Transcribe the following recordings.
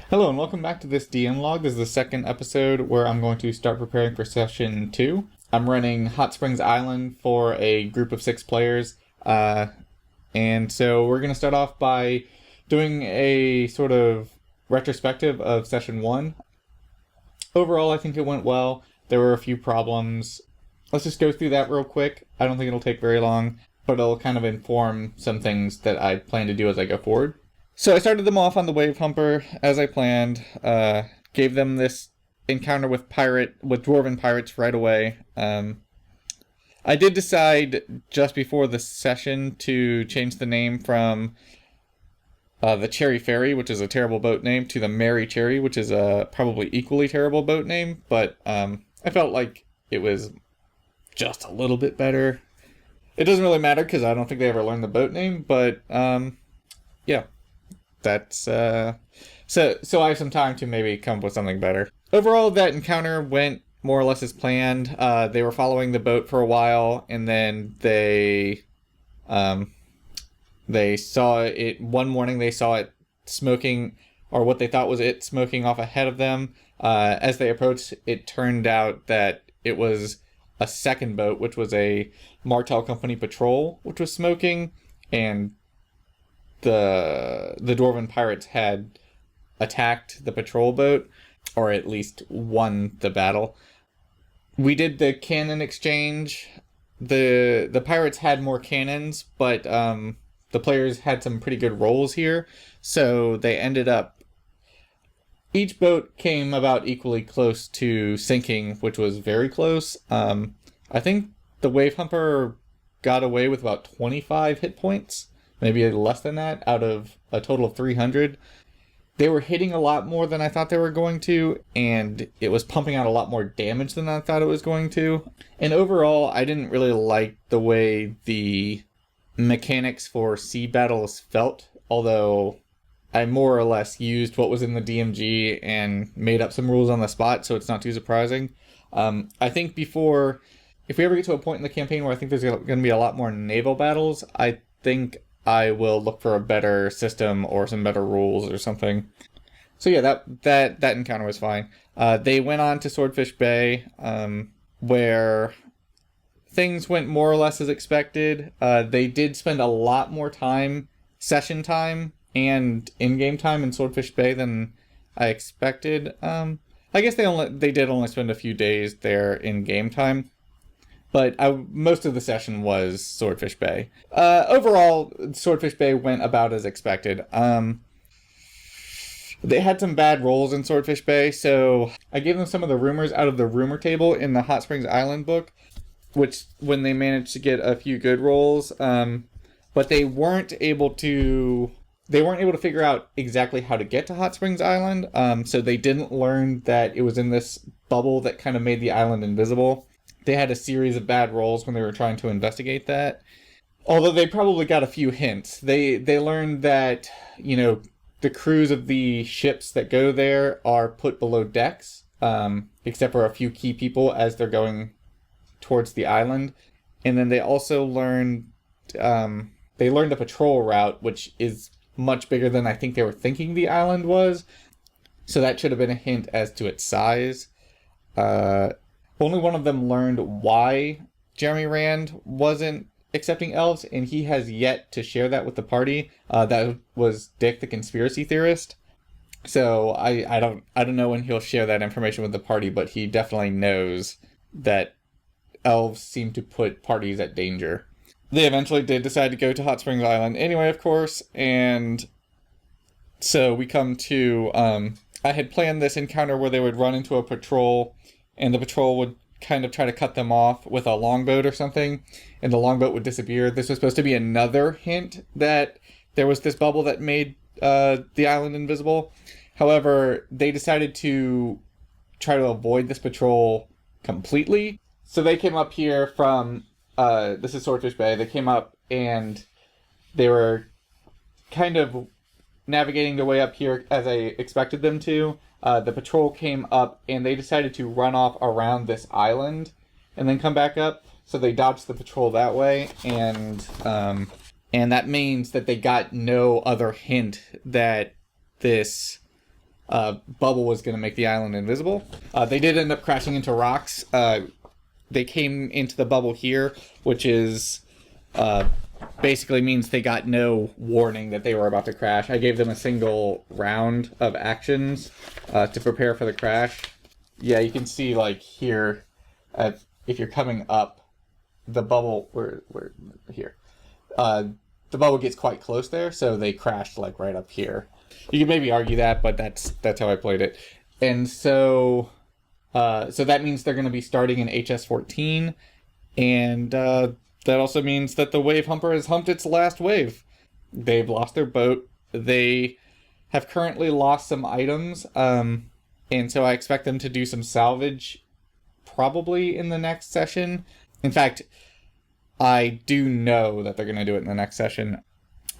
Hello and welcome back to this DN log. This is the second episode where I'm going to start preparing for session 2. I'm running Hot Springs Island for a group of 6 players. And so we're going to start off by doing a sort of retrospective of session 1. Overall, I think it went well. There were a few problems. Let's just go through that real quick. I don't think it'll take very long, but it'll kind of inform some things that I plan to do as I go forward. So I started them off on the Wave Humper as I planned. Gave them this encounter with Dwarven pirates right away. I did decide just before the session to change the name from the Cherry Ferry, which is a terrible boat name, to the Merry Cherry, which is a probably equally terrible boat name. But I felt like it was just a little bit better. It doesn't really matter because I don't think they ever learned the boat name, but yeah. That's so I have some time to maybe come up with something better. Overall, that encounter went more or less as planned. They were following the boat for a while, and then they saw it one morning. They saw it smoking, or what they thought was it smoking off ahead of them. As they approached, it turned out that it was a second boat, which was a Martel Company patrol, which was smoking, and the Dwarven pirates had attacked the patrol boat, or at least won the battle. We did the cannon exchange. The pirates had more cannons, but the players had some pretty good rolls here, so they ended up... Each boat came about equally close to sinking, which was very close. I think the Wave Humper got away with about 25 hit points. Maybe less than that, out of a total of 300. They were hitting a lot more than I thought they were going to, and it was pumping out a lot more damage than I thought it was going to. And overall, I didn't really like the way the mechanics for sea battles felt, although I more or less used what was in the DMG and made up some rules on the spot, so it's not too surprising. I think if we ever get to a point in the campaign where I think there's going to be a lot more naval battles, I think I will look for a better system or some better rules or something. So yeah, that encounter was fine. They went on to Swordfish Bay, where things went more or less as expected. They did spend a lot more session time and in-game time in Swordfish Bay than I expected. I guess they did only spend a few days there in game time. But most of the session was Swordfish Bay. Overall, Swordfish Bay went about as expected. They had some bad rolls in Swordfish Bay, so I gave them some of the rumors out of the rumor table in the Hot Springs Island book, which when they managed to get a few good rolls, but they weren't able to figure out exactly how to get to Hot Springs Island, so they didn't learn that it was in this bubble that kind of made the island invisible. They had a series of bad rolls when they were trying to investigate that. Although they probably got a few hints. They learned that, the crews of the ships that go there are put below decks, except for a few key people as they're going towards the island. And then they also learned a patrol route, which is much bigger than I think they were thinking the island was. So that should have been a hint as to its size. Only one of them learned why Jeremy Rand wasn't accepting elves, and he has yet to share that with the party. That was Dick, the conspiracy theorist. So I don't know when he'll share that information with the party, but he definitely knows that elves seem to put parties at danger. They eventually did decide to go to Hot Springs Island anyway, of course, and so we come to... I had planned this encounter where they would run into a patrol, and the patrol would kind of try to cut them off with a longboat or something, and the longboat would disappear. This was supposed to be another hint that there was this bubble that made the island invisible. However, they decided to try to avoid this patrol completely. So they came up here from, this is Swordfish Bay, they came up and they were kind of navigating their way up here as I expected them to. The patrol came up and they decided to run off around this island and then come back up. So they dodged the patrol that way, and that means that they got no other hint that this bubble was going to make the island invisible. They did end up crashing into rocks. They came into the bubble here, which is basically means they got no warning that they were about to crash. I gave them a single round of actions to prepare for the crash. Yeah, you can see like here, if you're coming up, the bubble, we're here. The bubble gets quite close there, so they crashed like right up here. You could maybe argue that, but that's how I played it. And so that means they're going to be starting in HS14, and that also means that the wave humper has humped its last wave. They've lost their boat. They have currently lost some items, and so I expect them to do some salvage probably in the next session. In fact, I do know that they're going to do it in the next session.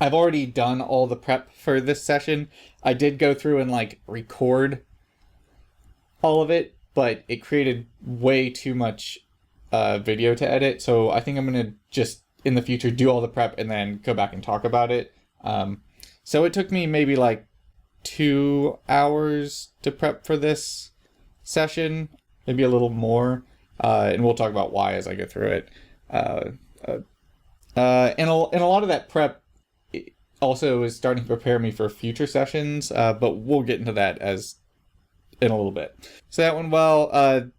I've already done all the prep for this session. I did go through and like record all of it, but it created way too much video to edit. So I think I'm going to just in the future do all the prep and then go back and talk about it. So it took me maybe like 2 hours to prep for this session, maybe a little more. And we'll talk about why as I go through it. And a lot of that prep also is starting to prepare me for future sessions, but we'll get into that in a little bit. So that went well.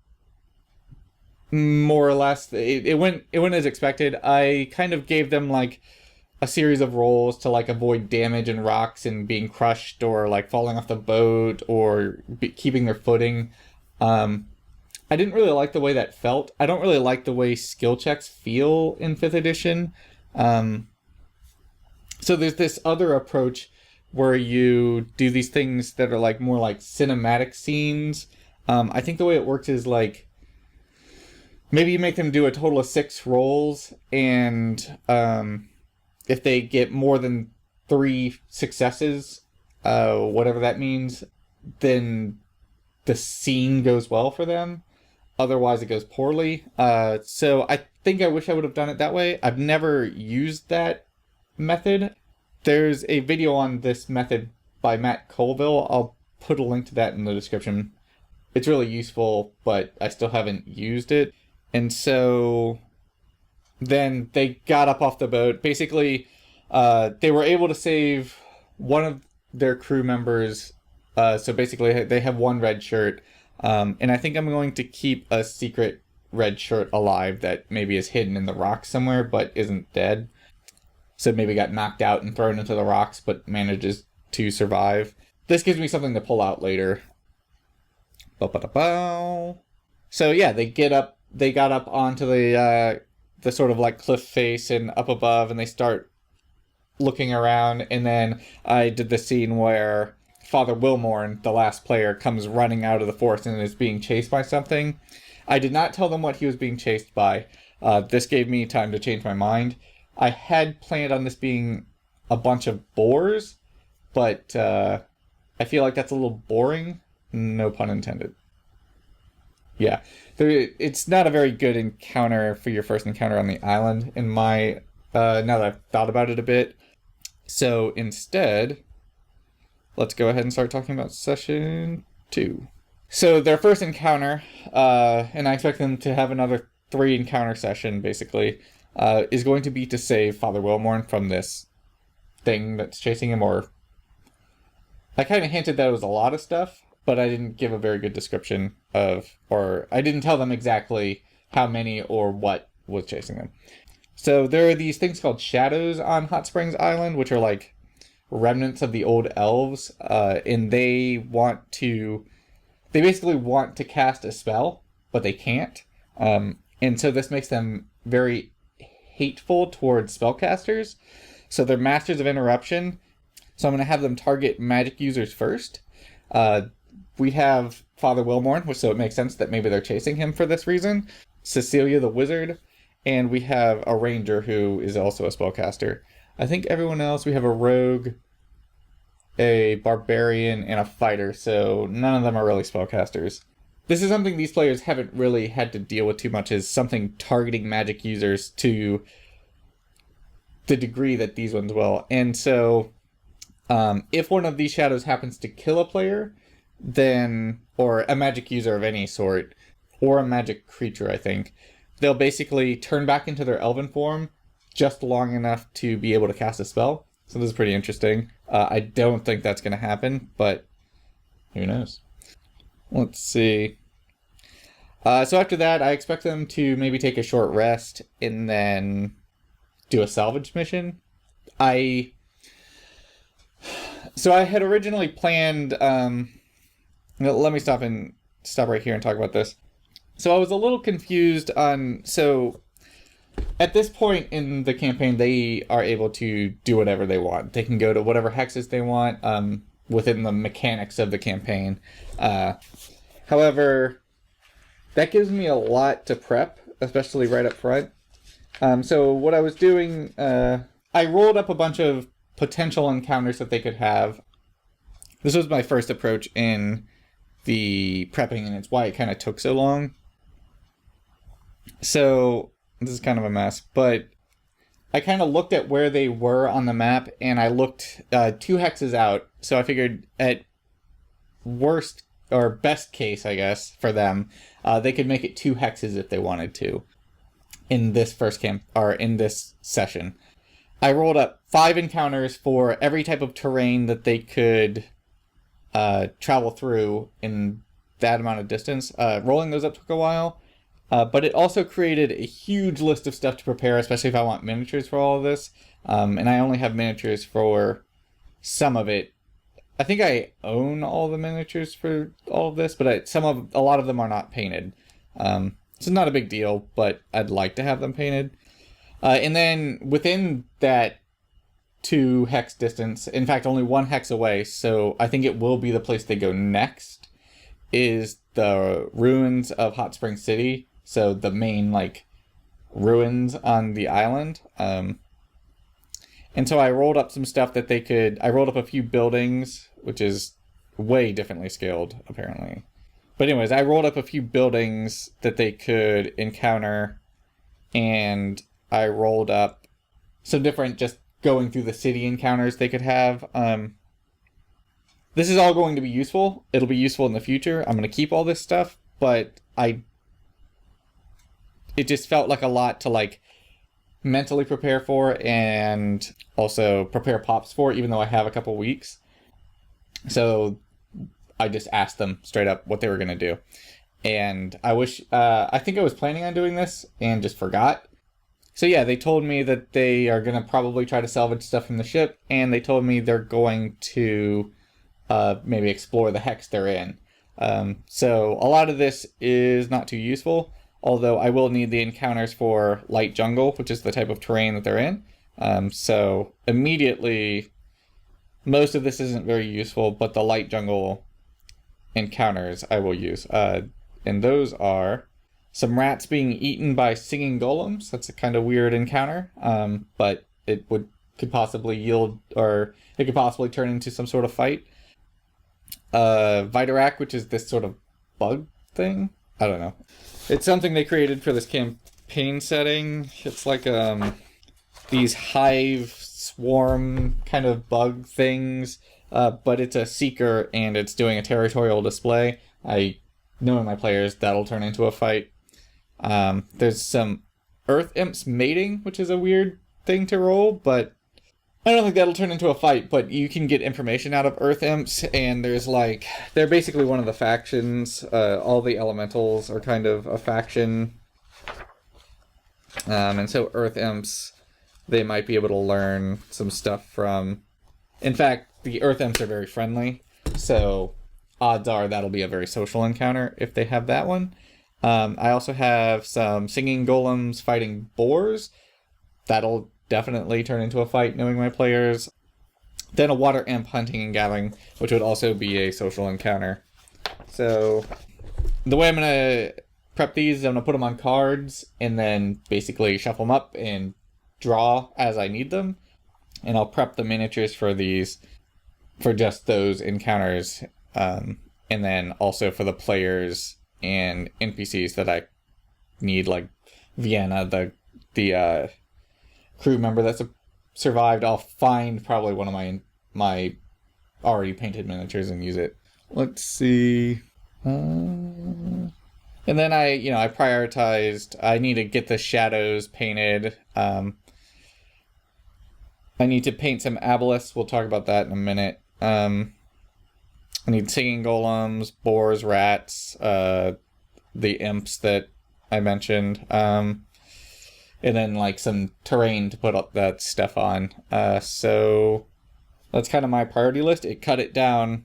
More or less, it went as expected. I kind of gave them like a series of rolls to like avoid damage and rocks and being crushed or like falling off the boat or keeping their footing. I didn't really like the way that felt. I don't really like the way skill checks feel in 5th edition. So there's this other approach where you do these things that are like more like cinematic scenes. I think the way it works is like maybe you make them do a total of 6 rolls, and if they get more than 3 successes, whatever that means, then the scene goes well for them. Otherwise, it goes poorly. So I think I wish I would have done it that way. I've never used that method. There's a video on this method by Matt Colville. I'll put a link to that in the description. It's really useful, but I still haven't used it. And so then they got up off the boat. Basically, they were able to save one of their crew members. So basically, they have 1 red shirt. And I think I'm going to keep a secret red shirt alive that maybe is hidden in the rocks somewhere, but isn't dead. So maybe got knocked out and thrown into the rocks, but manages to survive. This gives me something to pull out later. So yeah, they got up onto the sort of like cliff face and up above, and they start looking around. And then I did the scene where Father Wilmorn, the last player, comes running out of the forest and is being chased by something. I did not tell them what he was being chased by. This gave me time to change my mind. I had planned on this being a bunch of boars, but I feel like that's a little boring. No pun intended. Yeah, it's not a very good encounter for your first encounter on the island, in my now that I've thought about it a bit. So instead, let's go ahead and start talking about session 2. So their first encounter, and I expect them to have another 3 encounter session, basically, is going to be to save Father Wilmorn from this thing that's chasing him, or I kind of hinted that it was a lot of stuff, but I didn't give a very good description of, or I didn't tell them exactly how many or what was chasing them. So there are these things called shadows on Hot Springs Island, which are like remnants of the old elves, and they basically want to cast a spell, but they can't. And so this makes them very hateful towards spellcasters. So they're masters of interruption. So I'm going to have them target magic users first. We have Father Wilmorn, so it makes sense that maybe they're chasing him for this reason. Cecilia the wizard, and we have a ranger who is also a spellcaster. I think everyone else, we have a rogue, a barbarian, and a fighter, so none of them are really spellcasters. This is something these players haven't really had to deal with too much, is something targeting magic users to the degree that these ones will. And so if one of these shadows happens to kill a player, then, or a magic user of any sort, or a magic creature, I think, they'll basically turn back into their elven form just long enough to be able to cast a spell. So this is pretty interesting. I don't think that's going to happen, but who knows? Let's see. So after that, I expect them to maybe take a short rest and then do a salvage mission. I had originally planned. Let me stop right here and talk about this. So I was a little confused on. So at this point in the campaign, they are able to do whatever they want. They can go to whatever hexes they want within the mechanics of the campaign. However, that gives me a lot to prep, especially right up front. So what I was doing, I rolled up a bunch of potential encounters that they could have. This was my first approach in the prepping, and it's why it kind of took so long. So this is kind of a mess, but I kind of looked at where they were on the map, and I looked 2 hexes out. So I figured at worst or best case, I guess, for them, they could make it 2 hexes if they wanted to in this first camp or in this session. I rolled up 5 encounters for every type of terrain that they could travel through in that amount of distance. Rolling those up took a while, but it also created a huge list of stuff to prepare, especially if I want miniatures for all of this. And I only have miniatures for some of it. I think I own all the miniatures for all of this, but a lot of them are not painted. It's not a big deal, but I'd like to have them painted. And then within that 2 hex distance, in fact, only 1 hex away, so I think it will be the place they go next, is the ruins of Hot Spring City. So the main, ruins on the island. And so I rolled up some stuff that they could... I rolled up a few buildings, which is way differently scaled, apparently. But anyways, I rolled up a few buildings that they could encounter, and I rolled up some different just going through the city encounters they could have. This is all going to be useful. It'll be useful in the future. I'm going to keep all this stuff, but it just felt like a lot to mentally prepare for and also prepare pops for, even though I have a couple weeks. So I just asked them straight up what they were going to do. And I think I was planning on doing this and just forgot. So yeah, they told me that they are going to probably try to salvage stuff from the ship, and they told me they're going to maybe explore the hex they're in. So a lot of this is not too useful, although I will need the encounters for light jungle, which is the type of terrain that they're in. So immediately, most of this isn't very useful, but the light jungle encounters I will use. And those are some rats being eaten by singing golems. That's a kind of weird encounter, but it could possibly yield, or it could possibly turn into some sort of fight. Vitarak, which is this sort of bug thing. I don't know. It's something they created for this campaign setting. It's like these hive swarm kind of bug things, but it's a seeker and it's doing a territorial display. Knowing my players, that'll turn into a fight. There's some Earth Imps mating, which is a weird thing to roll, but I don't think that'll turn into a fight, but you can get information out of Earth Imps, and they're basically one of the factions. All the elementals are kind of a faction. And so Earth Imps, they might be able to learn some stuff from... In fact, the Earth Imps are very friendly, so odds are that'll be a very social encounter if they have that one. I also have some singing golems fighting boars. That'll definitely turn into a fight, knowing my players. Then a water imp hunting and gathering, which would also be a social encounter. So the way I'm going to prep these is I'm going to put them on cards and then basically shuffle them up and draw as I need them. And I'll prep the miniatures for these, for just those encounters. And then also for the players and NPCs that I need, like Vienna, the crew member that's survived. I'll find probably one of my already painted miniatures and use it. let's see. And then I prioritized. I need to get the shadows painted. I need to paint some aboleths. We'll talk about that in a minute. I need singing golems, boars, rats, the imps that I mentioned, and then like some terrain to put up that stuff on. So that's kind of my priority list. It cut it down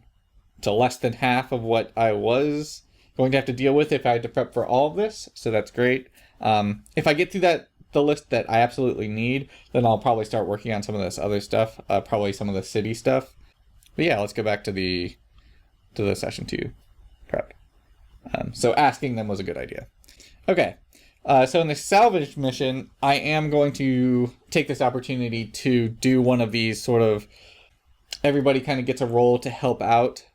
to less than half of what I was going to have to deal with if I had to prep for all of this. So that's great. If I get through the list that I absolutely need, then I'll probably start working on some of this other stuff, probably some of the city stuff. But yeah, let's go back to the session 2 prep. So asking them was a good idea. Okay, so in the salvage mission, I am going to take this opportunity to do one of these sort of everybody kind of gets a role to help out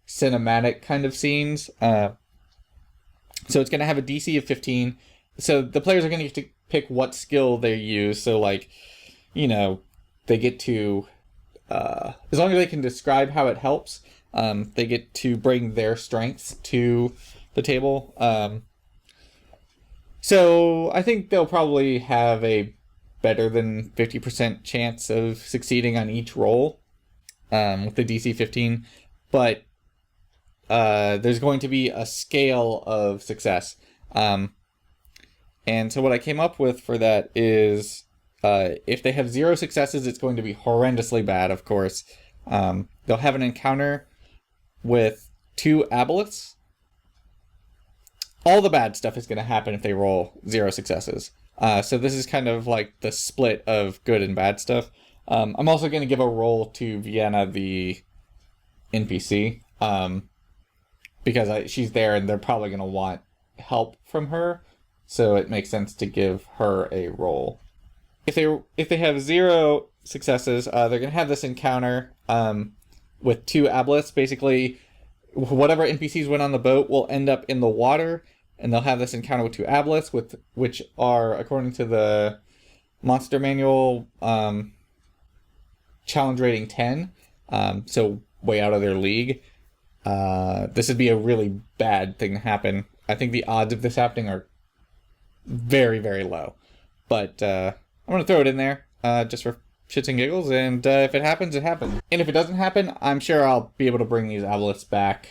cinematic kind of scenes. So it's going to have a DC of 15. So the players are going to get to pick what skill they use. So like, they get to, as long as they can describe how it helps, they get to bring their strengths to the table. So I think they'll probably have a better than 50% chance of succeeding on each roll with the DC 15. But there's going to be a scale of success. And so what I came up with for that is if they have 0 successes, it's going to be horrendously bad, of course. They'll have an encounter with 2 aboleths. All the bad stuff is going to happen if they roll 0 successes. So this is kind of like the split of good and bad stuff. I'm also going to give a roll to Vienna, the NPC, because she's there and they're probably going to want help from her. So it makes sense to give her a roll. If they have 0 successes, they're going to have this encounter with 2 aboleths. Basically, whatever NPCs went on the boat will end up in the water, and they'll have this encounter with 2 aboleths, which are, according to the monster manual, challenge rating 10, so way out of their league. This would be a really bad thing to happen. I think the odds of this happening are very, very low. But I'm going to throw it in there just for shits and giggles, and if it happens, it happens. And if it doesn't happen, I'm sure I'll be able to bring these aboleths back.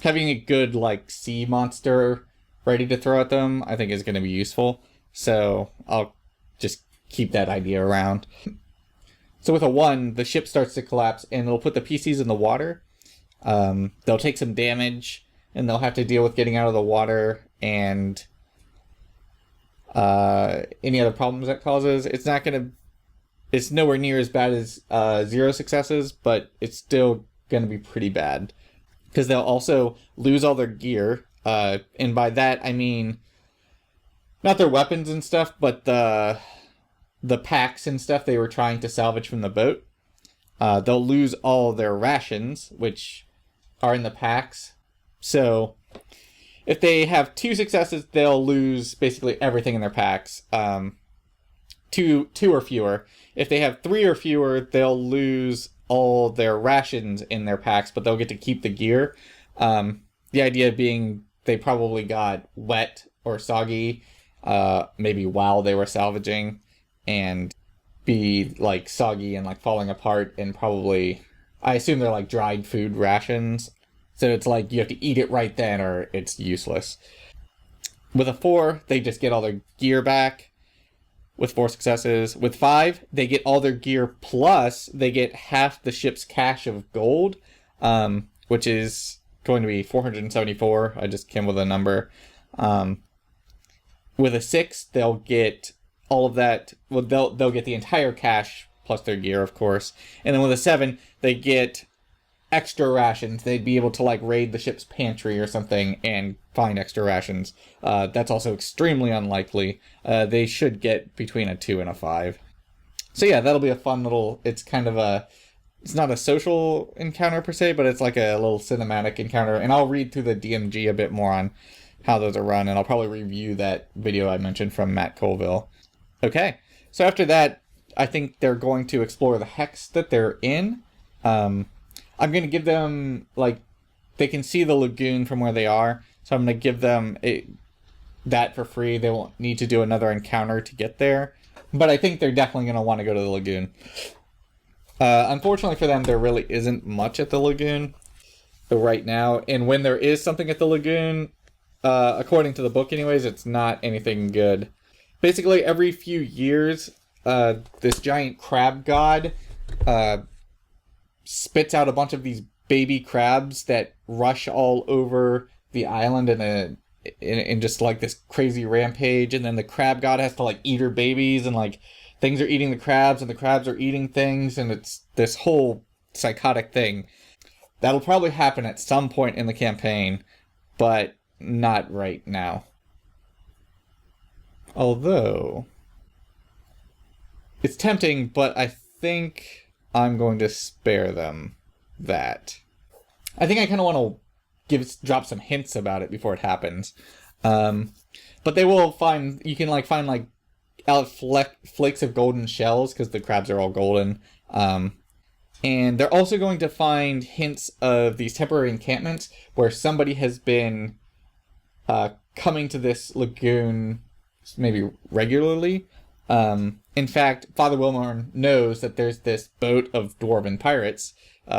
Having a good, sea monster ready to throw at them, I think is going to be useful. So I'll just keep that idea around. So with a 1, the ship starts to collapse, and it'll put the PCs in the water. They'll take some damage, and they'll have to deal with getting out of the water and any other problems that causes. It's nowhere near as bad as 0 successes, but it's still going to be pretty bad. Because they'll also lose all their gear, and by that I mean not their weapons and stuff, but the packs and stuff they were trying to salvage from the boat. They'll lose all their rations, which are in the packs. So if they have 2 successes, they'll lose basically everything in their packs. 2 or fewer. If they have 3 or fewer, they'll lose all their rations in their packs, but they'll get to keep the gear. The idea being they probably got wet or soggy, maybe while they were salvaging, and be soggy and falling apart, and probably, I assume they're dried food rations. So it's you have to eat it right then or it's useless. With a 4, they just get all their gear back with 4 successes. With 5, they get all their gear plus they get half the ship's cache of gold, which is going to be 474. I just came with a number. With a 6, they'll get all of that. Well, they'll get the entire cache plus their gear, of course. And then with a 7, they get extra rations. They'd be able to raid the ship's pantry or something and find extra rations. That's also extremely unlikely. They should get between a 2 and a 5. So yeah, that'll be a fun little, it's not a social encounter per se, but it's a little cinematic encounter. And I'll read through the DMG a bit more on how those are run, and I'll probably review that video I mentioned from Matt Colville. Okay, so after that, I think they're going to explore the hex that they're in. I'm going to give them, they can see the lagoon from where they are, so I'm going to give them that for free. They won't need to do another encounter to get there, but I think they're definitely going to want to go to the lagoon. Unfortunately for them, there really isn't much at the lagoon right now, and when there is something at the lagoon, according to the book anyways, it's not anything good. Basically, every few years, this giant crab god spits out a bunch of these baby crabs that rush all over the island in just like this crazy rampage, and then the crab god has to like eat her babies, and like things are eating the crabs and the crabs are eating things, and it's this whole psychotic thing. That'll probably happen at some point in the campaign, but not right now. Although it's tempting, but I think I'm going to spare them that. I think I kind of want to drop some hints about it before it happens. But they will find, you can like find like flakes of golden shells, because the crabs are all golden. And they're also going to find hints of these temporary encampments where somebody has been coming to this lagoon maybe regularly. In fact, Father Wilmorn knows that there's this boat of dwarven pirates,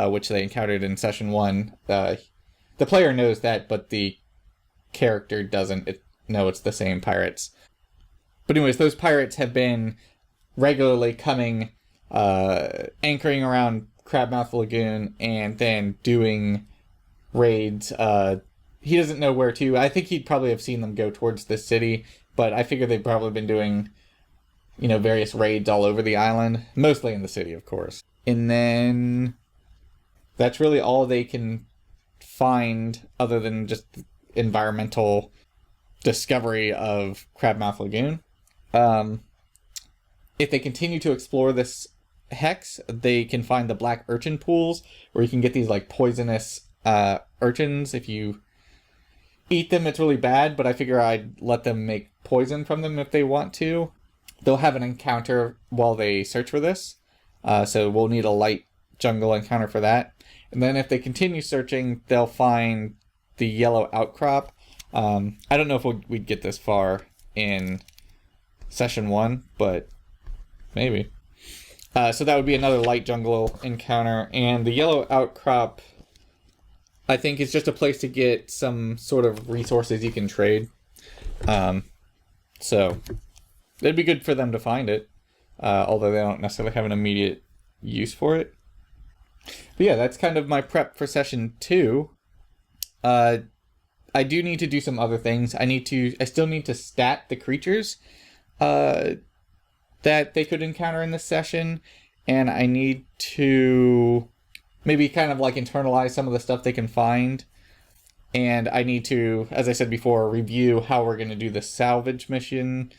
which they encountered in session 1. The player knows that, but the character doesn't know it's the same pirates. But anyways, those pirates have been regularly coming, anchoring around Crabmouth Lagoon, and then doing raids. He doesn't know where to. I think he'd probably have seen them go towards the city, but I figure they've probably been doing, various raids all over the island, mostly in the city, of course. And then that's really all they can find other than just environmental discovery of Crabmouth Lagoon. If they continue to explore this hex, they can find the black urchin pools, where you can get these like poisonous urchins. If you eat them, it's really bad, but I figure I'd let them make poison from them if they want to. They'll have an encounter while they search for this, so we'll need a light jungle encounter for that. And then if they continue searching, they'll find the yellow outcrop. I don't know if we'd get this far in session 1, but maybe. So that would be another light jungle encounter. And the yellow outcrop, I think, is just a place to get some sort of resources you can trade. So it'd be good for them to find it, although they don't necessarily have an immediate use for it. But yeah, that's kind of my prep for session 2. I do need to do some other things. I still need to stat the creatures that they could encounter in this session, and I need to maybe kind of like internalize some of the stuff they can find. And I need to, as I said before, review how we're going to do the salvage mission.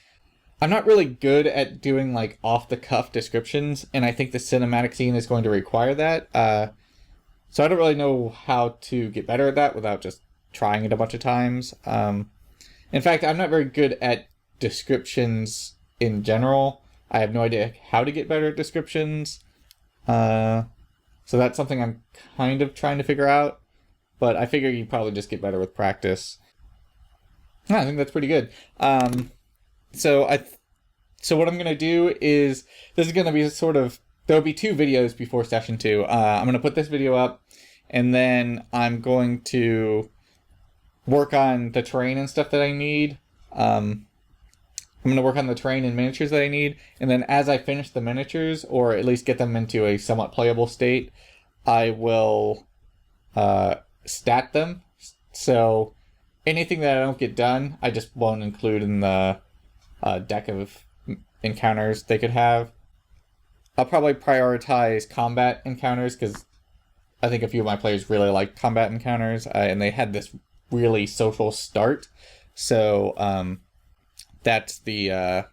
I'm not really good at doing like off-the-cuff descriptions, and I think the cinematic scene is going to require that. So I don't really know how to get better at that without just trying it a bunch of times. In fact, I'm not very good at descriptions in general. I have no idea how to get better at descriptions. So that's something I'm kind of trying to figure out. But I figure you probably just get better with practice. Yeah, I think that's pretty good. So what I'm going to do is, this is going to be there'll be 2 videos before session 2. I'm going to put this video up, and then I'm going to work on the terrain and stuff that I need. I'm going to work on the terrain and miniatures that I need, and then as I finish the miniatures, or at least get them into a somewhat playable state, I will stat them. So anything that I don't get done, I just won't include in the deck of encounters they could have. I'll probably prioritize combat encounters, because I think a few of my players really like combat encounters, and they had this really social start. So that's the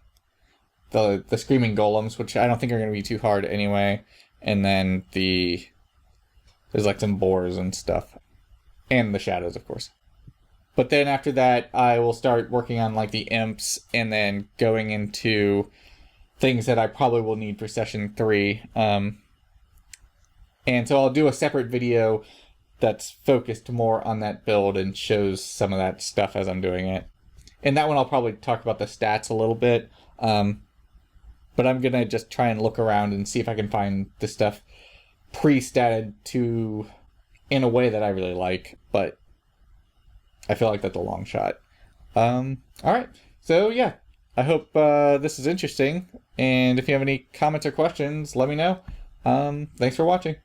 screaming golems, which I don't think are going to be too hard anyway. And then there's like some boars and stuff, and the shadows, of course. But then after that, I will start working on like the imps, and then going into things that I probably will need for session 3. And so I'll do a separate video that's focused more on that build and shows some of that stuff as I'm doing it. And that one I'll probably talk about the stats a little bit. But I'm going to just try and look around and see if I can find the stuff pre-statted to in a way that I really like. But I feel like that's a long shot. All right. So, yeah. I hope this is interesting. And if you have any comments or questions, let me know. Thanks for watching.